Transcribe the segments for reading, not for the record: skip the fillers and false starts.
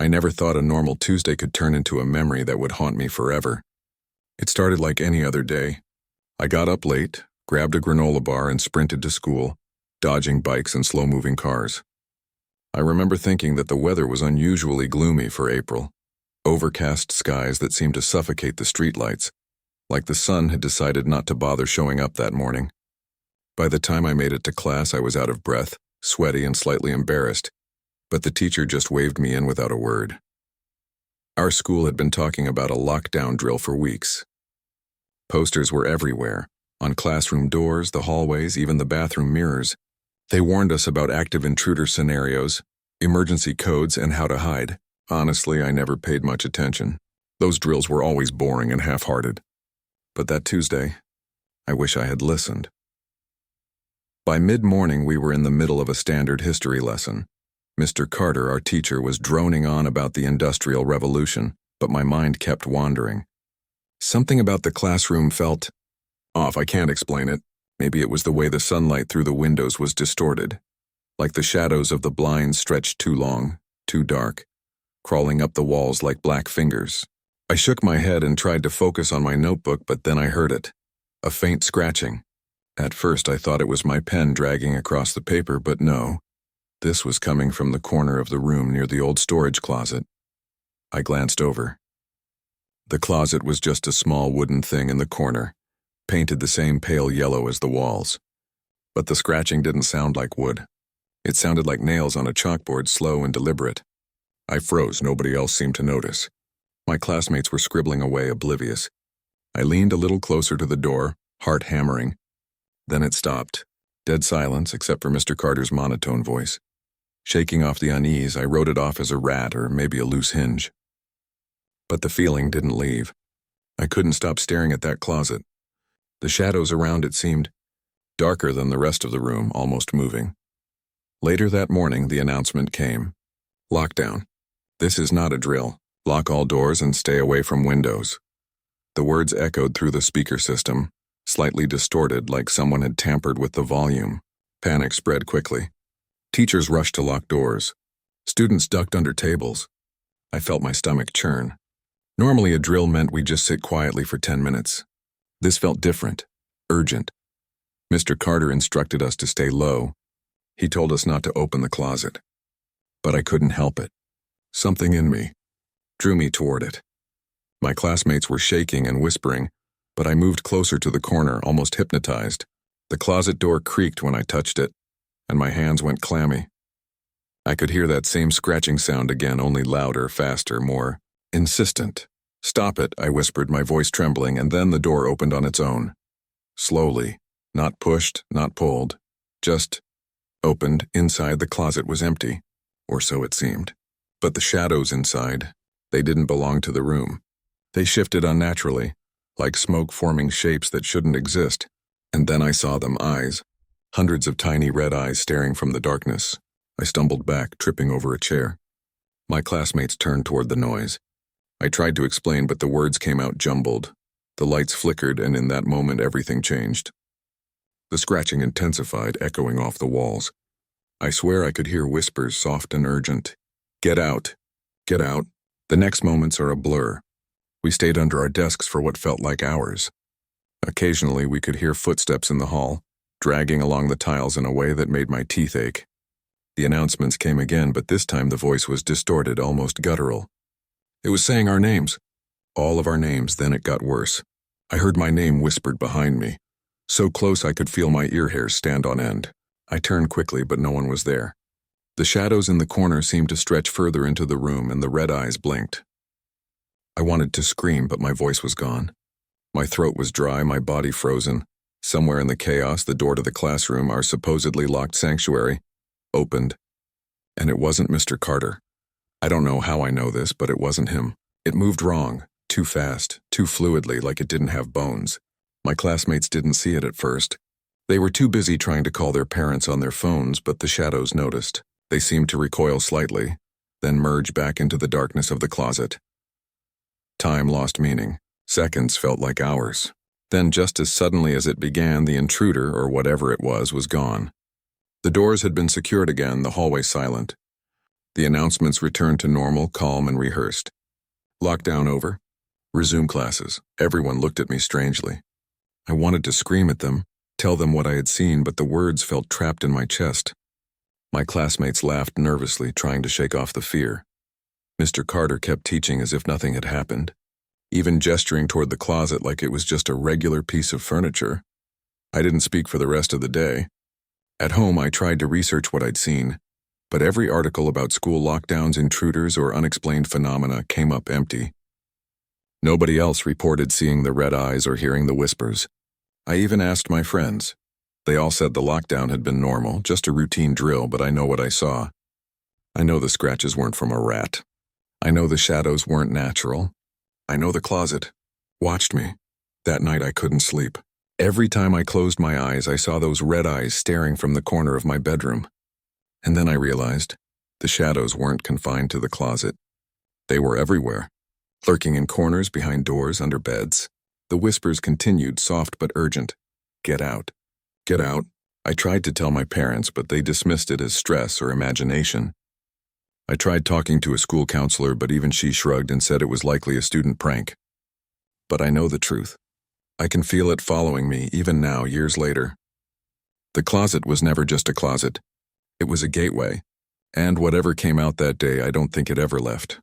I never thought a normal Tuesday could turn into a memory that would haunt me forever. It started like any other day. I got up late, grabbed a granola bar and sprinted to school, dodging bikes and slow-moving cars. I remember thinking that the weather was unusually gloomy for April. Overcast skies that seemed to suffocate the streetlights, like the sun had decided not to bother showing up that morning. By the time I made it to class, I was out of breath, sweaty and slightly embarrassed, but the teacher just waved me in without a word. Our school had been talking about a lockdown drill for weeks. Posters were everywhere, on classroom doors, the hallways, even the bathroom mirrors. They warned us about active intruder scenarios, emergency codes, and how to hide. Honestly, I never paid much attention. Those drills were always boring and half-hearted. But that Tuesday, I wish I had listened. By mid-morning, we were in the middle of a standard history lesson. Mr. Carter, our teacher, was droning on about the Industrial Revolution, but my mind kept wandering. Something about the classroom felt off. I can't explain it. Maybe it was the way the sunlight through the windows was distorted, like the shadows of the blinds stretched too long, too dark, crawling up the walls like black fingers. I shook my head and tried to focus on my notebook, but then I heard it, a faint scratching. At first I thought it was my pen dragging across the paper, but no. This was coming from the corner of the room near the old storage closet. I glanced over. The closet was just a small wooden thing in the corner, painted the same pale yellow as the walls. But the scratching didn't sound like wood. It sounded like nails on a chalkboard, slow and deliberate. I froze. Nobody else seemed to notice. My classmates were scribbling away, oblivious. I leaned a little closer to the door, heart hammering. Then it stopped. Dead silence, except for Mr. Carter's monotone voice. Shaking off the unease, I wrote it off as a rat or maybe a loose hinge. But the feeling didn't leave. I couldn't stop staring at that closet. The shadows around it seemed darker than the rest of the room, almost moving. Later that morning, the announcement came. Lockdown. This is not a drill. Lock all doors and stay away from windows. The words echoed through the speaker system, slightly distorted like someone had tampered with the volume. Panic spread quickly. Teachers rushed to lock doors. Students ducked under tables. I felt my stomach churn. Normally a drill meant we'd just sit quietly for 10 minutes. This felt different, urgent. Mr. Carter instructed us to stay low. He told us not to open the closet. But I couldn't help it. Something in me drew me toward it. My classmates were shaking and whispering, but I moved closer to the corner, almost hypnotized. The closet door creaked when I touched it, and my hands went clammy. I could hear that same scratching sound again, only louder, faster, more insistent. "Stop it," I whispered, my voice trembling, and then the door opened on its own. Slowly, not pushed, not pulled, just opened. Inside, the closet was empty, or so it seemed. But the shadows inside, they didn't belong to the room. They shifted unnaturally, like smoke-forming shapes that shouldn't exist. And then I saw them, eyes. Hundreds of tiny red eyes staring from the darkness. I stumbled back, tripping over a chair. My classmates turned toward the noise. I tried to explain, but the words came out jumbled. The lights flickered, and in that moment everything changed. The scratching intensified, echoing off the walls. I swear I could hear whispers, soft and urgent. "Get out! Get out!" The next moments are a blur. We stayed under our desks for what felt like hours. Occasionally we could hear footsteps in the hall, dragging along the tiles in a way that made my teeth ache. The announcements came again, but this time the voice was distorted, almost guttural. It was saying our names. All of our names. Then it got worse. I heard my name whispered behind me, so close I could feel my ear hairs stand on end. I turned quickly, but no one was there. The shadows in the corner seemed to stretch further into the room, and the red eyes blinked. I wanted to scream, but my voice was gone. My throat was dry, my body frozen. Somewhere in the chaos, the door to the classroom, our supposedly locked sanctuary, opened. And it wasn't Mr. Carter. I don't know how I know this, but it wasn't him. It moved wrong, too fast, too fluidly, like it didn't have bones. My classmates didn't see it at first. They were too busy trying to call their parents on their phones, but the shadows noticed. They seemed to recoil slightly, then merge back into the darkness of the closet. Time lost meaning. Seconds felt like hours. Then, just as suddenly as it began, the intruder, or whatever it was gone. The doors had been secured again, the hallway silent. The announcements returned to normal, calm, and rehearsed. Lockdown over. Resume classes. Everyone looked at me strangely. I wanted to scream at them, tell them what I had seen, but the words felt trapped in my chest. My classmates laughed nervously, trying to shake off the fear. Mr. Carter kept teaching as if nothing had happened, even gesturing toward the closet like it was just a regular piece of furniture. I didn't speak for the rest of the day. At home, I tried to research what I'd seen, but every article about school lockdowns, intruders, or unexplained phenomena came up empty. Nobody else reported seeing the red eyes or hearing the whispers. I even asked my friends. They all said the lockdown had been normal, just a routine drill, but I know what I saw. I know the scratches weren't from a rat. I know the shadows weren't natural. I know the closet watched me. That night I couldn't sleep. Every time I closed my eyes, I saw those red eyes staring from the corner of my bedroom. And then I realized the shadows weren't confined to the closet. They were everywhere, lurking in corners, behind doors, under beds. The whispers continued, soft but urgent. Get out. Get out. I tried to tell my parents, but they dismissed it as stress or imagination. I tried talking to a school counselor, but even she shrugged and said it was likely a student prank. But I know the truth. I can feel it following me, even now, years later. The closet was never just a closet. It was a gateway, and whatever came out that day, I don't think it ever left.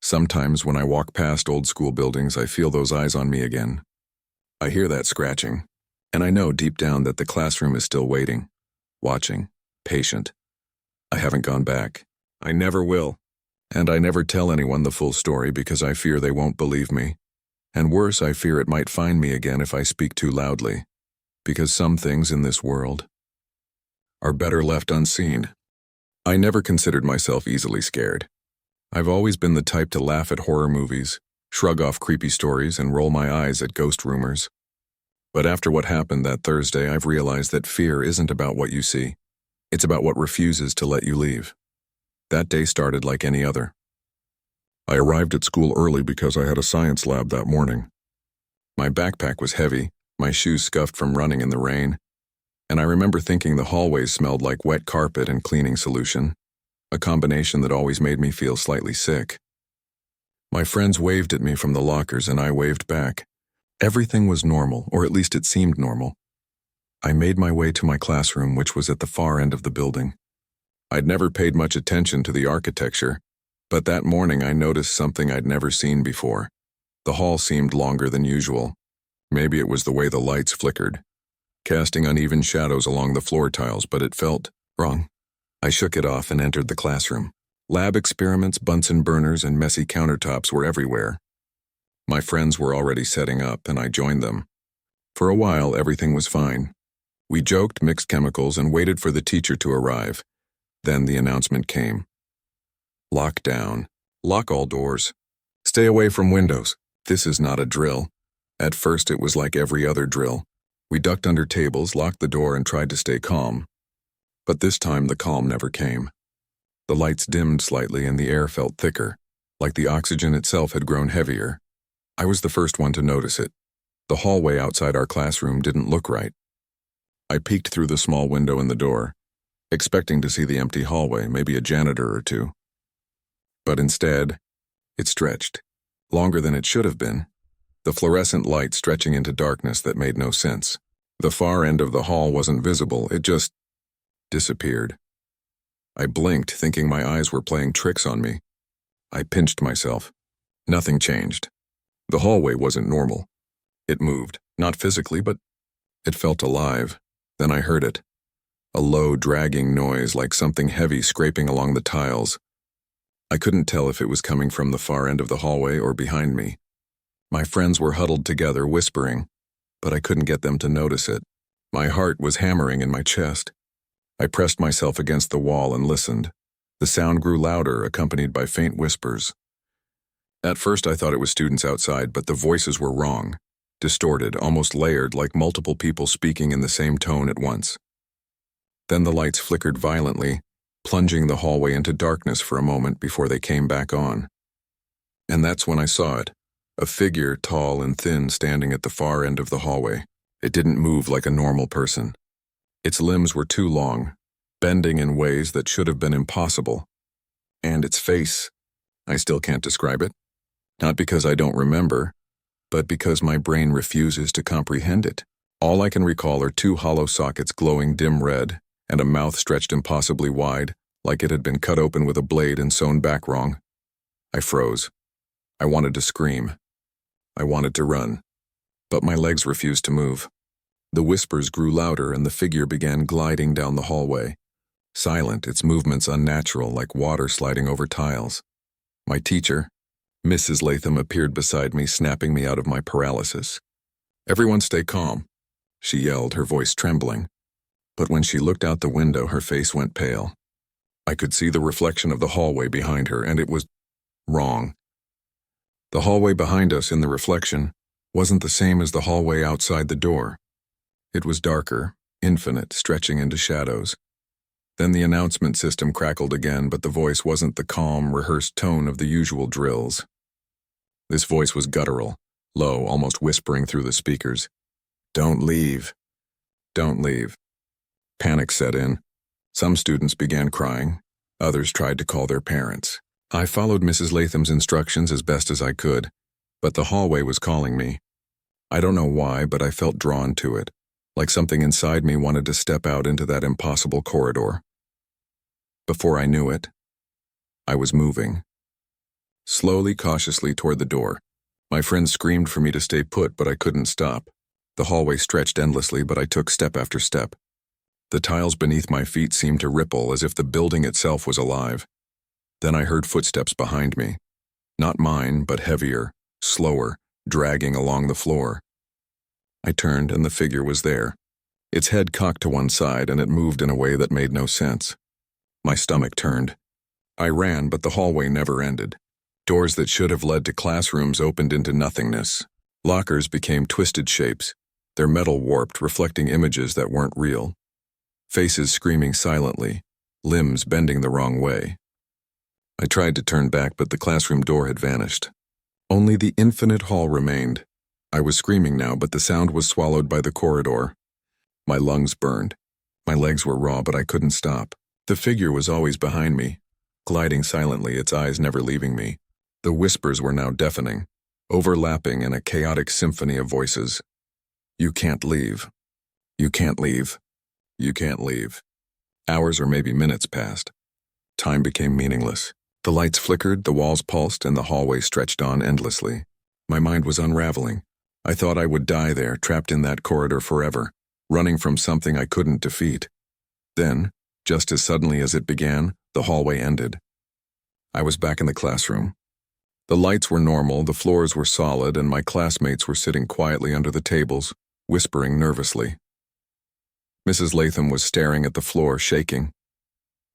Sometimes when I walk past old school buildings, I feel those eyes on me again. I hear that scratching, and I know deep down that the classroom is still waiting, watching, patient. I haven't gone back. I never will. And I never tell anyone the full story because I fear they won't believe me. And worse, I fear it might find me again if I speak too loudly. Because some things in this world are better left unseen. I never considered myself easily scared. I've always been the type to laugh at horror movies, shrug off creepy stories, and roll my eyes at ghost rumors. But after what happened that Thursday, I've realized that fear isn't about what you see. It's about what refuses to let you leave. That day started like any other. I arrived at school early because I had a science lab that morning. My backpack was heavy, my shoes scuffed from running in the rain, and I remember thinking the hallways smelled like wet carpet and cleaning solution, a combination that always made me feel slightly sick. My friends waved at me from the lockers and I waved back. Everything was normal, or at least it seemed normal. I made my way to my classroom, which was at the far end of the building. I'd never paid much attention to the architecture, but that morning I noticed something I'd never seen before. The hall seemed longer than usual. Maybe it was the way the lights flickered, casting uneven shadows along the floor tiles, but it felt wrong. I shook it off and entered the classroom. Lab experiments, Bunsen burners, and messy countertops were everywhere. My friends were already setting up, and I joined them. For a while, everything was fine. We joked, mixed chemicals, and waited for the teacher to arrive. Then the announcement came. Lock down. Lock all doors. Stay away from windows. This is not a drill. At first, it was like every other drill. We ducked under tables, locked the door, and tried to stay calm. But this time, the calm never came. The lights dimmed slightly and the air felt thicker, like the oxygen itself had grown heavier. I was the first one to notice it. The hallway outside our classroom didn't look right. I peeked through the small window in the door, expecting to see the empty hallway, maybe a janitor or two. But instead, it stretched, longer than it should have been, the fluorescent light stretching into darkness that made no sense. The far end of the hall wasn't visible, it just disappeared. I blinked, thinking my eyes were playing tricks on me. I pinched myself. Nothing changed. The hallway wasn't normal. It moved, not physically, but it felt alive. Then I heard it. A low, dragging noise like something heavy scraping along the tiles. I couldn't tell if it was coming from the far end of the hallway or behind me. My friends were huddled together, whispering, but I couldn't get them to notice it. My heart was hammering in my chest. I pressed myself against the wall and listened. The sound grew louder, accompanied by faint whispers. At first I thought it was students outside, but the voices were wrong, distorted, almost layered, like multiple people speaking in the same tone at once. Then the lights flickered violently, plunging the hallway into darkness for a moment before they came back on. And that's when I saw it, a figure tall and thin standing at the far end of the hallway. It didn't move like a normal person. Its limbs were too long, bending in ways that should have been impossible. And its face, I still can't describe it. Not because I don't remember, but because my brain refuses to comprehend it. All I can recall are two hollow sockets glowing dim red, and a mouth stretched impossibly wide, like it had been cut open with a blade and sewn back wrong. I froze. I wanted to scream. I wanted to run. But my legs refused to move. The whispers grew louder and the figure began gliding down the hallway. Silent, its movements unnatural, like water sliding over tiles. My teacher, Mrs. Latham, appeared beside me, snapping me out of my paralysis. "Everyone stay calm," she yelled, her voice trembling. But when she looked out the window, her face went pale. I could see the reflection of the hallway behind her, and it was wrong. The hallway behind us in the reflection wasn't the same as the hallway outside the door. It was darker, infinite, stretching into shadows. Then the announcement system crackled again, but the voice wasn't the calm, rehearsed tone of the usual drills. This voice was guttural, low, almost whispering through the speakers. "Don't leave. Don't leave." Panic set in. Some students began crying. Others tried to call their parents. I followed Mrs. Latham's instructions as best as I could, but the hallway was calling me. I don't know why, but I felt drawn to it, like something inside me wanted to step out into that impossible corridor. Before I knew it, I was moving. Slowly, cautiously toward the door. My friends screamed for me to stay put, but I couldn't stop. The hallway stretched endlessly, but I took step after step. The tiles beneath my feet seemed to ripple as if the building itself was alive. Then I heard footsteps behind me. Not mine, but heavier, slower, dragging along the floor. I turned and the figure was there. Its head cocked to one side and it moved in a way that made no sense. My stomach turned. I ran, but the hallway never ended. Doors that should have led to classrooms opened into nothingness. Lockers became twisted shapes, their metal warped, reflecting images that weren't real. Faces screaming silently, limbs bending the wrong way. I tried to turn back, but the classroom door had vanished. Only the infinite hall remained. I was screaming now, but the sound was swallowed by the corridor. My lungs burned. My legs were raw, but I couldn't stop. The figure was always behind me, gliding silently, its eyes never leaving me. The whispers were now deafening, overlapping in a chaotic symphony of voices. "You can't leave. You can't leave. You can't leave." Hours or maybe minutes passed. Time became meaningless. The lights flickered, the walls pulsed, and the hallway stretched on endlessly. My mind was unraveling. I thought I would die there, trapped in that corridor forever, running from something I couldn't defeat. Then, just as suddenly as it began, the hallway ended. I was back in the classroom. The lights were normal, the floors were solid, and my classmates were sitting quietly under the tables, whispering nervously. Mrs. Latham was staring at the floor, shaking.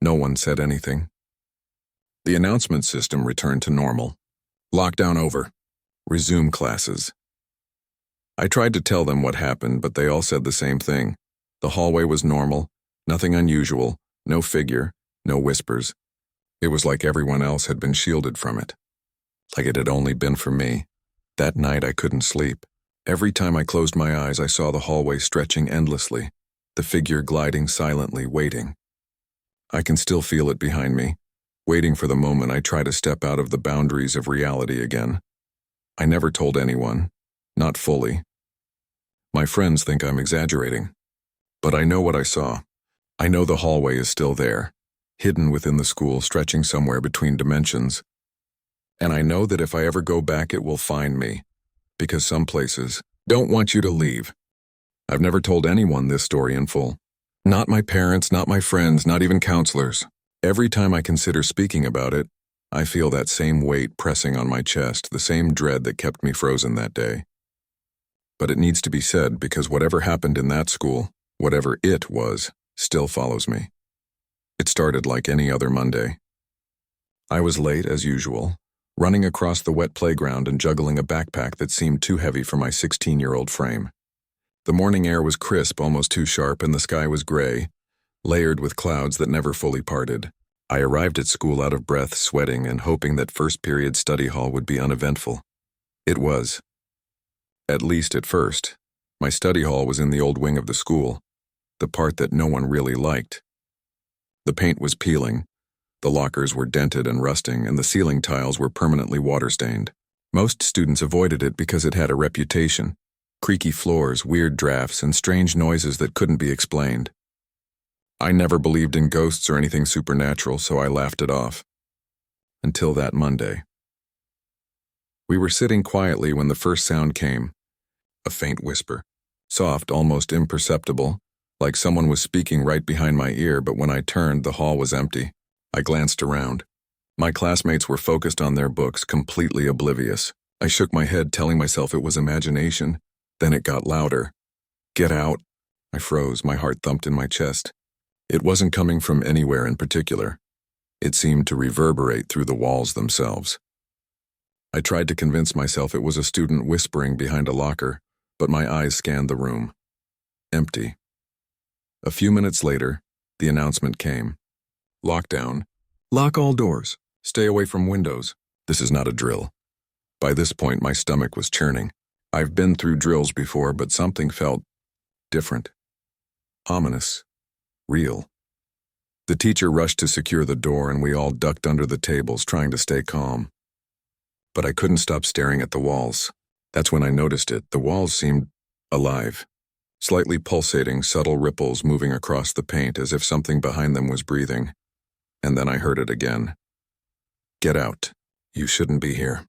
No one said anything. The announcement system returned to normal. "Lockdown over. Resume classes." I tried to tell them what happened, but they all said the same thing. The hallway was normal, nothing unusual, no figure, no whispers. It was like everyone else had been shielded from it. Like it had only been for me. That night I couldn't sleep. Every time I closed my eyes, I saw the hallway stretching endlessly, the figure gliding silently, waiting. I can still feel it behind me, waiting for the moment I try to step out of the boundaries of reality again. I never told anyone, not fully. My friends think I'm exaggerating. But I know what I saw. I know the hallway is still there, hidden within the school, stretching somewhere between dimensions. And I know that if I ever go back, it will find me, because some places don't want you to leave. I've never told anyone this story in full. Not my parents, not my friends, not even counselors. Every time I consider speaking about it, I feel that same weight pressing on my chest, the same dread that kept me frozen that day. But it needs to be said because whatever happened in that school, whatever it was, still follows me. It started like any other Monday. I was late, as usual, running across the wet playground and juggling a backpack that seemed too heavy for my 16-year-old frame. The morning air was crisp, almost too sharp, and the sky was gray, layered with clouds that never fully parted. I arrived at school out of breath, sweating, and hoping that first period study hall would be uneventful. It was. At least at first. My study hall was in the old wing of the school, the part that no one really liked. The paint was peeling. The lockers were dented and rusting, and the ceiling tiles were permanently water-stained. Most students avoided it because it had a reputation. Creaky floors, weird drafts, and strange noises that couldn't be explained. I never believed in ghosts or anything supernatural, so I laughed it off. Until that Monday. We were sitting quietly when the first sound came. A faint whisper. Soft, almost imperceptible, like someone was speaking right behind my ear, but when I turned, the hall was empty. I glanced around. My classmates were focused on their books, completely oblivious. I shook my head, telling myself it was imagination. Then it got louder. "Get out." I froze, my heart thumped in my chest. It wasn't coming from anywhere in particular. It seemed to reverberate through the walls themselves. I tried to convince myself it was a student whispering behind a locker, but my eyes scanned the room. Empty. A few minutes later, the announcement came. Lockdown. Lock all doors. Stay away from windows. This is not a drill. By this point, my stomach was churning. I've been through drills before, but something felt different. Ominous. Real. The teacher rushed to secure the door, and we all ducked under the tables, trying to stay calm. But I couldn't stop staring at the walls. That's when I noticed it. The walls seemed alive. Slightly pulsating, subtle ripples moving across the paint as if something behind them was breathing. And then I heard it again. "Get out. You shouldn't be here."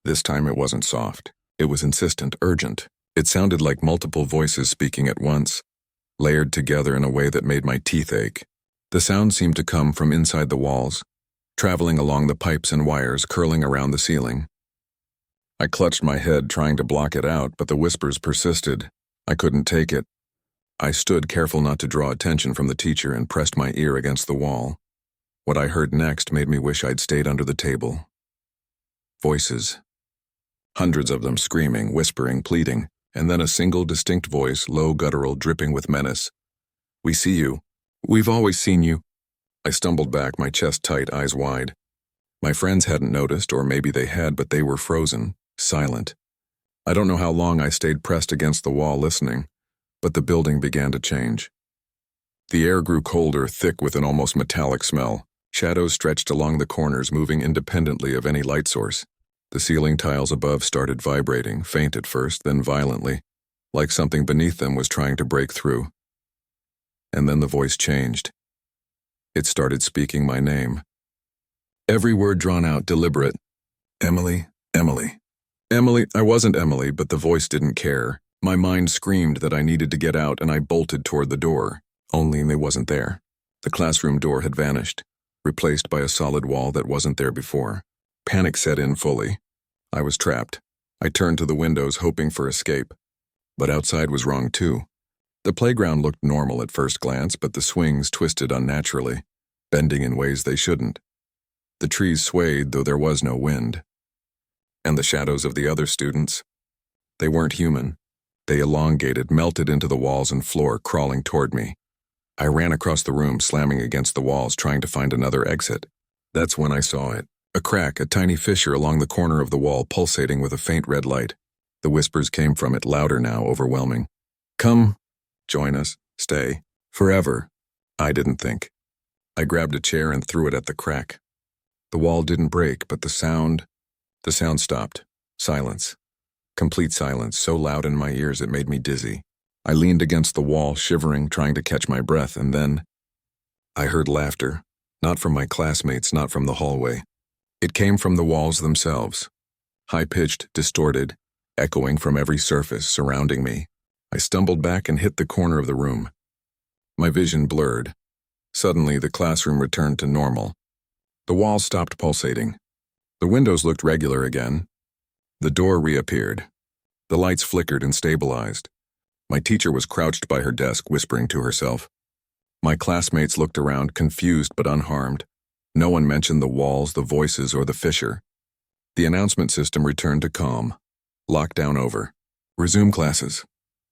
This time it wasn't soft. It was insistent, urgent. It sounded like multiple voices speaking at once, layered together in a way that made my teeth ache. The sound seemed to come from inside the walls, traveling along the pipes and wires curling around the ceiling. I clutched my head, trying to block it out, but the whispers persisted. I couldn't take it. I stood, careful not to draw attention from the teacher, and pressed my ear against the wall. What I heard next made me wish I'd stayed under the table. Voices. Hundreds of them screaming, whispering, pleading, and then a single distinct voice, low, guttural, dripping with menace. "We see you. We've always seen you." I stumbled back, my chest tight, eyes wide. My friends hadn't noticed, or maybe they had, but they were frozen, silent. I don't know how long I stayed pressed against the wall listening, but the building began to change. The air grew colder, thick with an almost metallic smell. Shadows stretched along the corners, moving independently of any light source. The ceiling tiles above started vibrating, faint at first, then violently, like something beneath them was trying to break through. And then the voice changed. It started speaking my name. Every word drawn out, deliberate. "Emily, Emily. Emily." I wasn't Emily, but the voice didn't care. My mind screamed that I needed to get out, and I bolted toward the door. Only it wasn't there. The classroom door had vanished, replaced by a solid wall that wasn't there before. Panic set in fully. I was trapped. I turned to the windows, hoping for escape. But outside was wrong too. The playground looked normal at first glance, but the swings twisted unnaturally, bending in ways they shouldn't. The trees swayed, though there was no wind. And the shadows of the other students? They weren't human. They elongated, melted into the walls and floor, crawling toward me. I ran across the room, slamming against the walls, trying to find another exit. That's when I saw it. A crack, a tiny fissure along the corner of the wall, pulsating with a faint red light. The whispers came from it, louder now, overwhelming. "Come, join us, stay, forever." I didn't think. I grabbed a chair and threw it at the crack. The wall didn't break, but the sound stopped. Silence. Complete silence, so loud in my ears it made me dizzy. I leaned against the wall, shivering, trying to catch my breath, and then I heard laughter. Not from my classmates, not from the hallway. It came from the walls themselves. High-pitched, distorted, echoing from every surface surrounding me. I stumbled back and hit the corner of the room. My vision blurred. Suddenly, the classroom returned to normal. The walls stopped pulsating. The windows looked regular again. The door reappeared. The lights flickered and stabilized. My teacher was crouched by her desk, whispering to herself. My classmates looked around, confused but unharmed. No one mentioned the walls, the voices, or the fissure. The announcement system returned to calm. Lockdown over. Resume classes.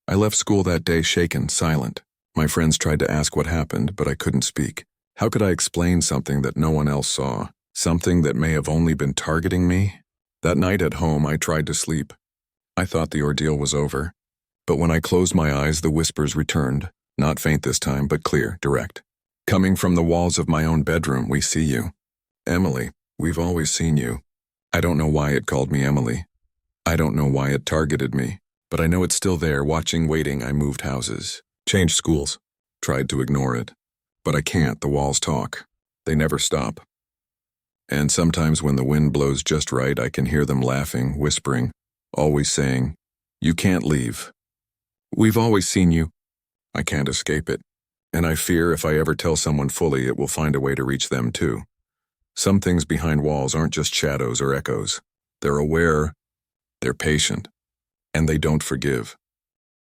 I left school that day shaken, silent. My friends tried to ask what happened, but I couldn't speak. How could I explain something that no one else saw? Something that may have only been targeting me? That night at home, I tried to sleep. I thought the ordeal was over. But when I closed my eyes, the whispers returned. Not faint this time, but clear, direct. "Coming from the walls of my own bedroom, we see you. Emily, we've always seen you. I don't know why it called me Emily. I don't know why it targeted me, but I know it's still there, watching, waiting. I moved houses, changed schools, tried to ignore it. But I can't, the walls talk. They never stop. And sometimes when the wind blows just right, I can hear them laughing, whispering, always saying, "You can't leave. We've always seen you." I can't escape it. And I fear if I ever tell someone fully, it will find a way to reach them too. Some things behind walls aren't just shadows or echoes. They're aware, they're patient, and they don't forgive.